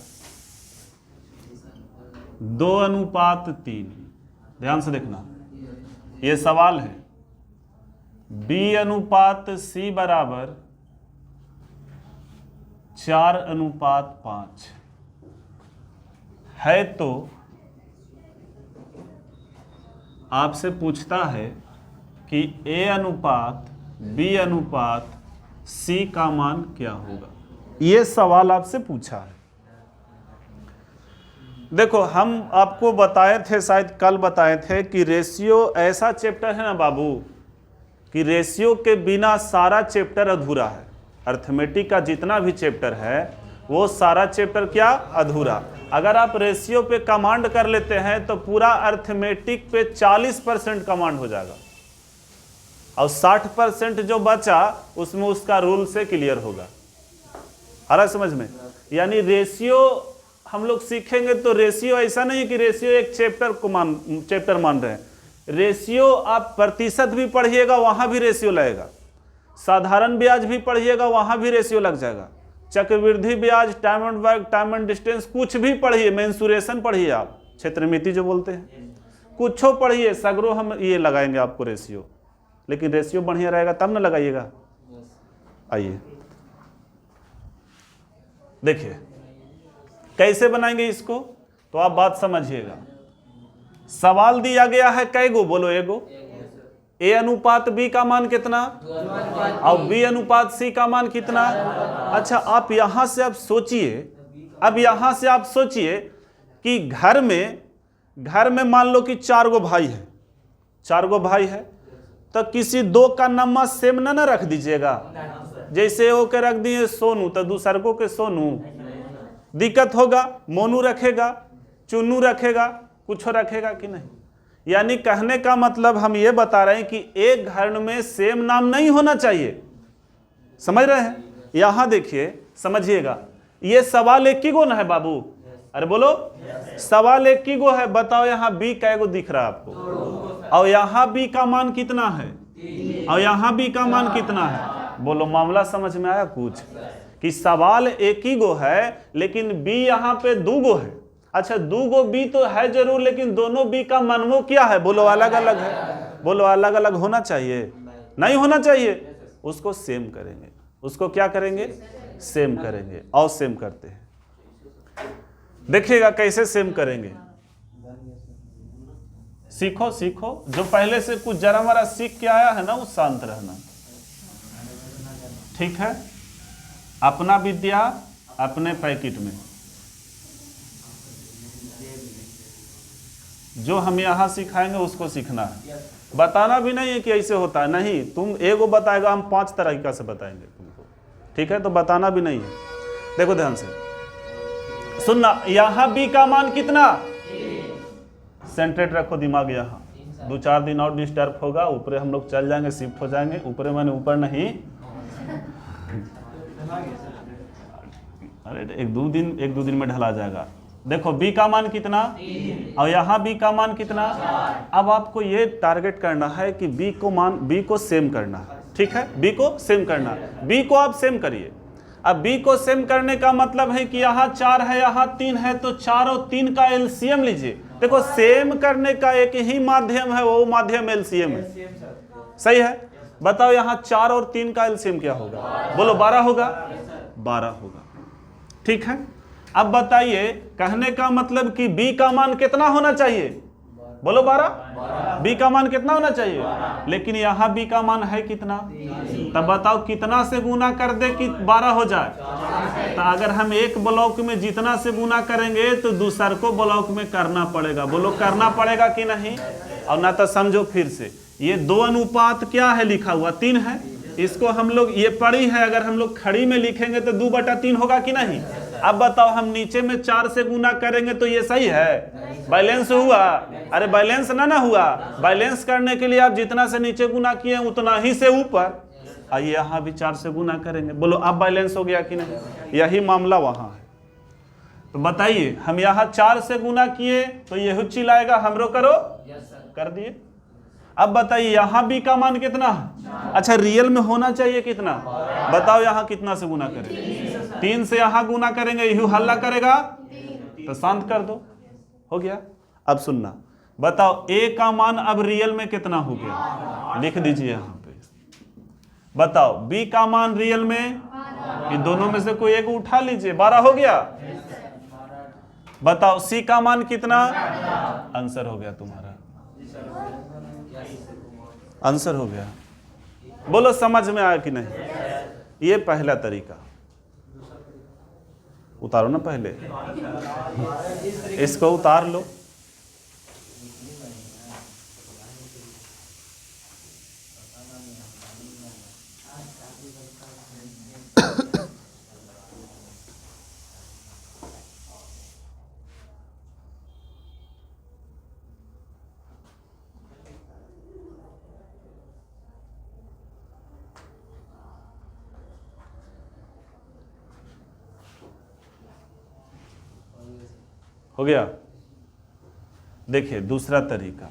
2:3। ध्यान से देखना, ये सवाल है। B अनुपात C बराबर 4:5 है। तो आपसे पूछता है कि A अनुपात B अनुपात C का मान क्या होगा। ये सवाल आपसे पूछा है। देखो, हम आपको बताए थे, शायद कल बताए थे कि रेशियो ऐसा चैप्टर है ना बाबू, कि रेशियो के बिना सारा चैप्टर अधूरा है। अर्थमेटिक का जितना भी चैप्टर है वो सारा चैप्टर क्या? अधूरा। अगर आप रेशियो पे कमांड कर लेते हैं तो पूरा अर्थमेटिक पे 40% कमांड हो जाएगा, और 60% जो बचा उसमें उसका रूल से क्लियर होगा। आ रहा समझ में? यानी रेशियो हम लोग सीखेंगे तो रेशियो ऐसा नहीं है कि रेशियो एक चैप्टर मान रहे हैं। रेशियो आप प्रतिशत भी पढ़िएगा वहां भी रेशियो लगेगा, साधारण ब्याज भी पढ़िएगा वहां भी रेशियो लग जाएगा, चक्रवृद्धि ब्याज, time and work, time and distance, कुछ भी पढ़िए, मेंसुरेशन पढ़िए, आप क्षेत्रमिति जो बोलते हैं, कुछो पढ़िए, सगरो हम ये लगाएंगे आपको रेशियो। लेकिन रेशियो बढ़िया रहेगा तब ना लगाइएगा। आइए देखिए कैसे बनाएंगे इसको, तो आप बात समझिएगा। सवाल दिया गया है कै गो? बोलो एगो। A अनुपात B का मान कितना और B अनुपात C का मान कितना? अच्छा, आप यहां से आप सोचिए, अब यहां से आप सोचिए कि घर में मान लो कि 4 गो भाई है, 4 गो भाई है, तो किसी 2 का नंबर सेम ना रख दीजिएगा। जैसे वो के रख दिए सोनू तो दूसरको के सोनू, दिक्कत होगा। मोनू रखेगा, चुन्नू रखेगा, कुछ रखेगा कि नहीं? यानी कहने का मतलब हम ये बता रहे हैं कि एक घर में सेम नाम नहीं होना चाहिए। समझ रहे हैं? यहां देखिए, समझिएगा, ये सवाल एक ही गो ना है बाबू? अरे बोलो, सवाल एक ही गो है। बताओ यहाँ B कै गो दिख रहा है आपको, और यहाँ B का मान कितना है, और यहाँ B का मान कितना है? बोलो, मामला समझ में आया कुछ? कि सवाल एक ही गो है लेकिन B यहाँ पे 2 गो है। अच्छा, 2 गो B तो है जरूर, लेकिन दोनों B का मनमो क्या है? बोलो, अलग अलग है। बोलो, अलग अलग होना चाहिए? नहीं होना चाहिए। उसको सेम करेंगे। उसको क्या करेंगे? सेम करेंगे। और सेम करते हैं, देखिएगा कैसे सेम करेंगे। सीखो सीखो, जो पहले से कुछ जरा मरा सीख के आया है ना, वो शांत रहना। ठीक है, अपना विद्या अपने पैकेट में। जो हम यहाँ सिखाएंगे उसको सीखना है। बताना भी नहीं है कि ऐसे होता है, नहीं। तुम एगो बताएगा, हम 5 तरीका से बताएंगे तुमको। ठीक है, तो बताना भी नहीं है। देखो ध्यान से सुनना, यहाँ B का मान कितना? सेंट्रेट रखो दिमाग यहाँ। 2-4 दिन और डिस्टर्ब होगा, ऊपर हम लोग चल जाएंगे, शिफ्ट हो जाएंगे। ऊपर मैंने ऊपर नहीं, अरे 1-2 दिन में ढला जाएगा। देखो B का मान कितना और यहाँ B का मान कितना। अब आपको ये टारगेट करना है कि B को सेम करना है। ठीक है, B को सेम करना है। B को आप सेम करिए। अब B को सेम करने का मतलब है कि यहाँ 4 है, यहाँ 3 है, तो 4 और 3 का एलसीएम लीजिए। देखो, सेम करने का एक ही माध्यम है, वो माध्यम एलसीएम है। सही है? बताओ, यहाँ 4 और 3 का एलसीएम क्या होगा? बोलो, 12 होगा। 12 होगा। ठीक है, अब बताइए, कहने का मतलब कि B का मान कितना होना चाहिए? बोलो, 12। B का मान कितना होना चाहिए? लेकिन यहाँ B का मान है कितना? तब बताओ कितना से गुना कर दे कि 12 हो जाए? तो अगर हम एक ब्लॉक में जितना से गुना करेंगे तो दूसर को ब्लॉक में करना पड़ेगा। बोलो, करना पड़ेगा कि नहीं? और ना तो समझो फिर से, ये 2 अनुपात क्या है लिखा हुआ? 3 है। इसको हम लोग ये पढ़ी है, अगर हम लोग खड़ी में लिखेंगे तो 2/3 होगा कि नहीं? अब बताओ, हम नीचे में 4 से गुना करेंगे तो ये सही है? बैलेंस हुआ? अरे बैलेंस ना हुआ। बैलेंस करने के लिए आप जितना से नीचे गुना किए उतना ही से ऊपर आइए, यहाँ भी 4 से गुना करेंगे। बोलो, अब बैलेंस हो गया कि नहीं? यही मामला वहां है। तो बताइए, हम यहाँ 4 से गुना किए तो ये हुच्ची लाएगा, हमरो करो, कर दिए। अब बताइए यहाँ बी का मान कितना है? अच्छा, रियल में होना चाहिए कितना? बताओ यहाँ कितना से गुना करेंगे? 3 से यहाँ गुना करेंगे, यू हल्ला करेगा तो शांत कर दो, हो गया। अब सुनना, बताओ ए का मान अब रियल में कितना हो गया? लिख दीजिए यहाँ पे। बताओ बी का मान रियल में, ये दोनों में से कोई एक उठा लीजिए, 12 हो गया। बताओ सी का मान कितना? आंसर हो गया तुम्हारा, आंसर हो गया। बोलो समझ में आया कि नहीं? ये पहला तरीका। उतारो ना पहले, इसको उतार लो। हो गया। देखिए दूसरा तरीका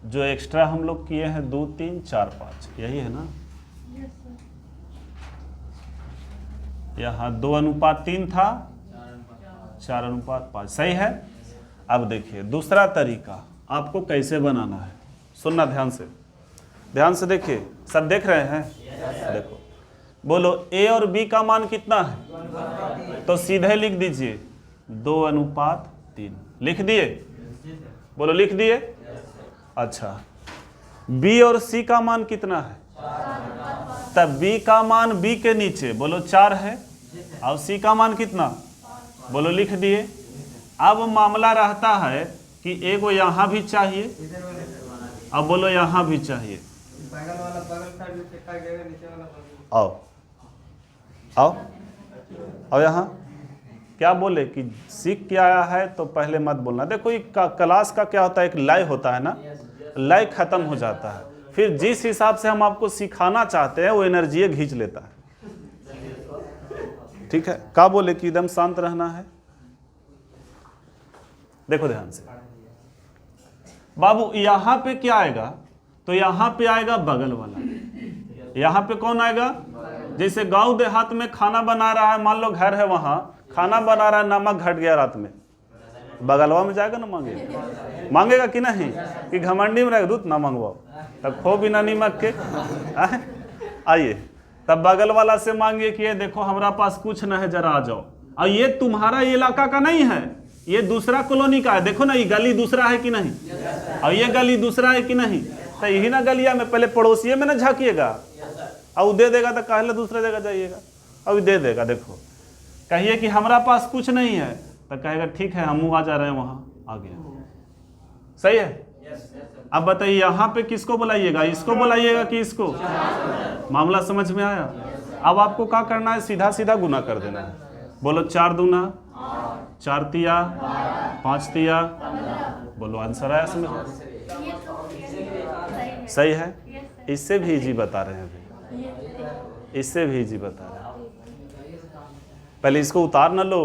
जो एक्स्ट्रा हम लोग किए हैं, 2, 3, 4, 5, यही है ना? यहाँ 2:3 था, 4:5, सही है। अब देखिए दूसरा तरीका आपको कैसे बनाना है, सुनना ध्यान से, ध्यान से देखिए। सब देख रहे हैं? देखो, बोलो ए और बी का मान कितना है? तो सीधे लिख दीजिए 2:3। लिख दिए? बोलो लिख दिए? अच्छा, बी और सी का मान कितना है? तब बी का मान बी के नीचे, बोलो 4 है, और सी का मान कितना? बोलो लिख दिए। अब मामला रहता है कि एगो यहाँ भी चाहिए, अब बोलो यहाँ भी चाहिए। आओ आओ आओ यहाँ। क्या बोले कि सीख के आया है तो पहले मत बोलना। देखो ये क्लास का क्या होता है, एक लय होता है ना, लय खत्म हो जाता है, फिर जिस हिसाब से हम आपको सिखाना चाहते हैं वो एनर्जी खींच लेता है। ठीक है, क्या बोले कि एकदम शांत रहना है। देखो ध्यान से बाबू, यहाँ पे क्या आएगा? तो यहाँ पे आएगा बगल वाला। यहाँ पे कौन आएगा? जैसे गांव देहात में खाना बना रहा है, मान लो घर है, वहां खाना बना रहा है, नमक घट गया रात में, बगलवा में जाएगा ना मांगेगा? मांगेगा कि नहीं? कि घमंडी में रहेगा, दूध ना मंगवाओ, तब खो बिना नीमक के। आइए, तब बगल वाला से मांगिए कि ये देखो हमारा पास कुछ न है, जरा आ जाओ। और ये तुम्हारा इलाका का नहीं है, ये दूसरा कॉलोनी का है। देखो ना, ये गली दूसरा है कि नहीं, और ये गली दूसरा है कि नहीं? तो यही ना गलिया में पहले पड़ोसिये में ना झाँकिएगा, और दे देगा तो कहले दूसरे जगह जाइएगा, और दे देगा। देखो, कहिए कि हमारा पास कुछ नहीं है, तो कहेगा ठीक है हम आ जा रहे हैं, वहाँ आ गया। सही है? अब बताइए यहाँ पे किसको बुलाइएगा? इसको बुलाइएगा कि इसको? मामला समझ में आया? अब आपको क्या करना है, सीधा सीधा गुना कर देना है। बोलो 4 दूना 4 तिया 5 तिया, बोलो आंसर आया समझ? सही है? इससे भी इजी बता रहे हैं अभी, इससे भी इजी बता रहे हैं। पहले इसको उतार न लो।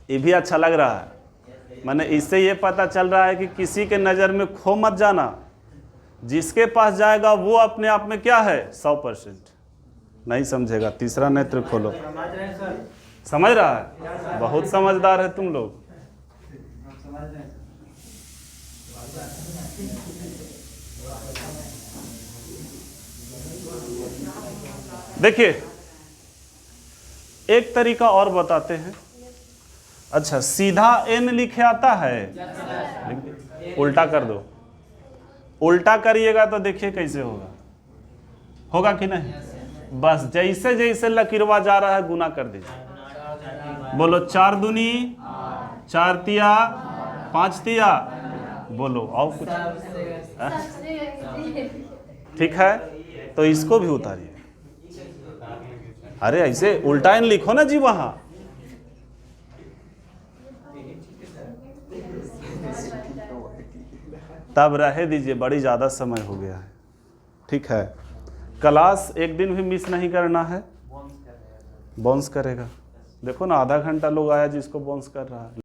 ये भी अच्छा लग रहा है, माने इससे ये पता चल रहा है कि किसी के नज़र में खो मत जाना। जिसके पास जाएगा वो अपने आप में क्या है, 100%। नहीं समझेगा, तीसरा नेत्र खोलो। समझ रहा है? बहुत समझदार है तुम लोग। देखिए एक तरीका और बताते हैं। अच्छा, सीधा n लिखे आता है, उल्टा कर दो। उल्टा करिएगा तो देखिए कैसे होगा, होगा कि नहीं? बस जैसे जैसे लकीरवा जा रहा है गुना कर दीजिए। बोलो 4 दूनी 4 तिया 5 तिया, बोलो और कुछ? ठीक है, तो इसको भी उतारिए। अरे ऐसे उल्टा न लिखो ना जी वहां। तब रहे दीजिए, बड़ी ज्यादा समय हो गया है। ठीक है, क्लास एक दिन भी मिस नहीं करना है, बाउंस करेगा। देखो ना, आधा घंटा लोग आया जिसको बाउंस कर रहा है।